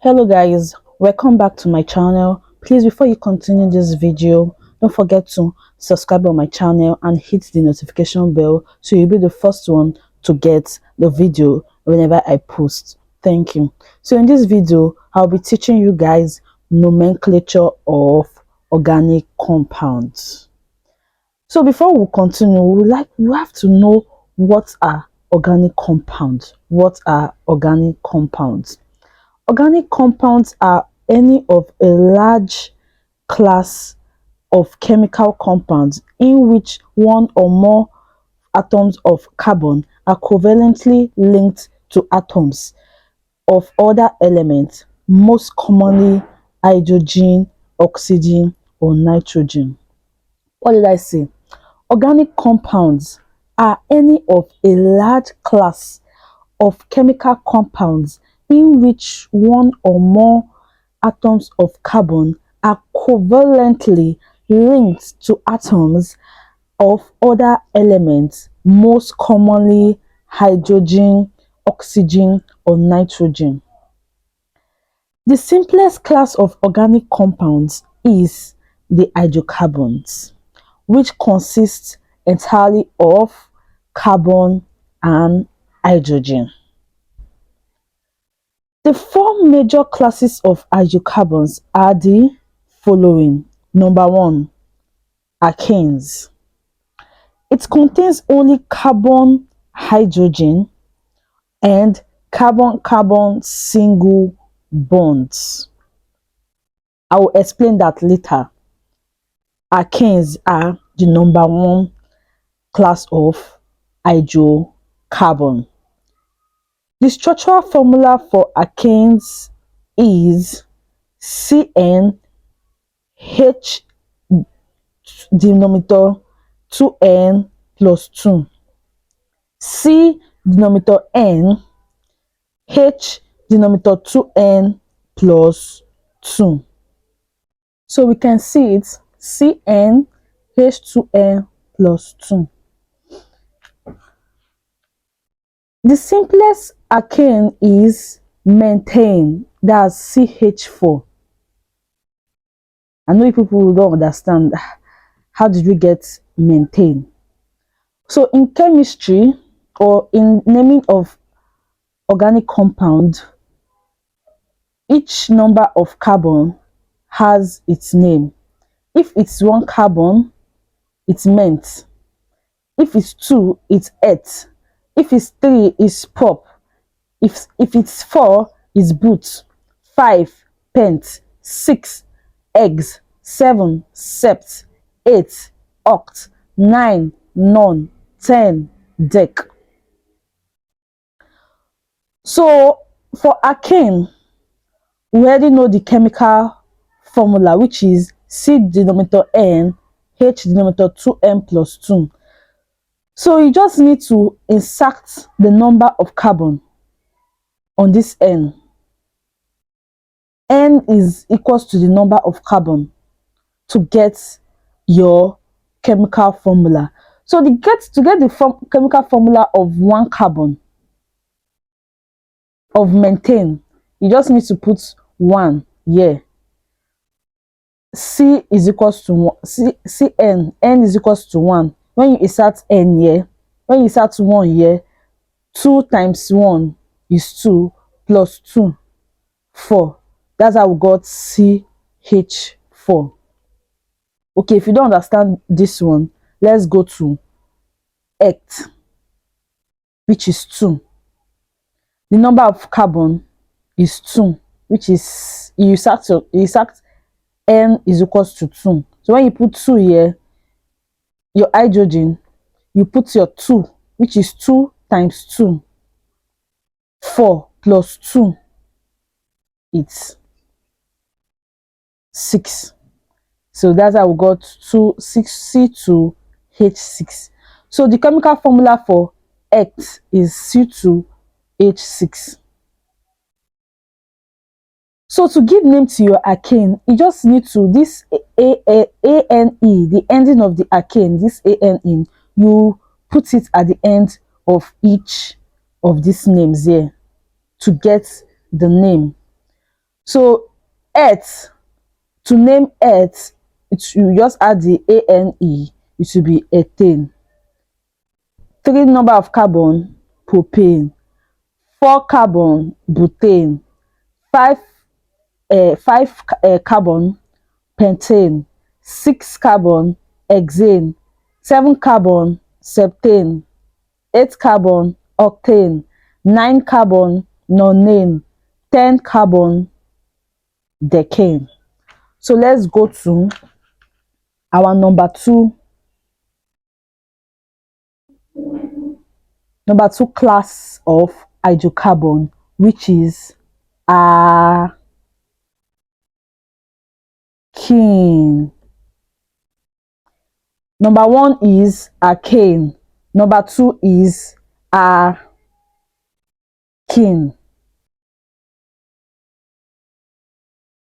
Hello guys, welcome back to my channel. Please, before you continue this video, don't forget to subscribe on my channel and hit the notification bell so you'll be the first one to get the video whenever I post. Thank you. So in this video, I'll be teaching you guys nomenclature of organic compounds. So before we continue, we have to know what are organic compounds. What are organic compounds? Organic compounds are any of a large class of chemical compounds in which one or more atoms of carbon are covalently linked to atoms of other elements, most commonly hydrogen, oxygen, or nitrogen. What did I say? Organic compounds are any of a large class of chemical compounds in which one or more atoms of carbon are covalently linked to atoms of other elements, most commonly hydrogen, oxygen, or nitrogen. The simplest class of organic compounds is the hydrocarbons, which consists entirely of carbon and hydrogen. The four major classes of hydrocarbons are the following. Number one, alkanes. It contains only carbon, hydrogen, and carbon-carbon single bonds. I will explain that later. Alkanes are the number one class of hydrocarbon. The structural formula for alkanes is CnH denominator 2n plus 2. C denominator n, H denominator 2n plus 2. So we can see it Cn H2n plus 2. The simplest alkane is methane, that's CH4. I know people don't understand how did we get methane. So in chemistry or in naming of organic compound, each number of carbon has its name. If it's one carbon, it's ment. If it's two, it's et. If it's three, it's prop. If it's four, it's boot. 5, pent. 6, eggs. 7, sept. 8, oct. 9, non. 10, dec. So for alkane, we already know the chemical formula, which is C denominator n, H denominator 2n plus 2. So you just need to insert the number of carbon on this n. N is equals to the number of carbon to get your chemical formula. So to get the chemical formula of one carbon of methane, you just need to put 1 here. C is equals to 1. Cn, n is equals to 1. When you insert n here, when you insert 1 here, 2 times 1 is 2 plus 2, 4. That's how we got CH4. Okay, if you don't understand this one, let's go to ect, which is 2. The number of carbon is 2, which is you insert n is equals to 2. So when you put 2 here, your hydrogen, you put your 2, which is 2 times 2, 4 plus 2, it's 6. So that's how we got 6C2H6. So the chemical formula for ect is C2H6. So to give name to your alkane, you just need to, this ANE, the ending of the alkane, this ANE, you put it at the end of each of these names here to get the name. So earth, to name earth, you just add the ane, it will be ethane. 3 number of carbon, propane. 4 carbon, butane. 5 carbon, pentane. 6 carbon, hexane. 7 carbon, septane. 8 carbon, octane. 9 carbon, nonane. 10 carbon, decane. So let's go to our number two class of hydrocarbon, which is alkene. Number one is alkane. Number two is alkene.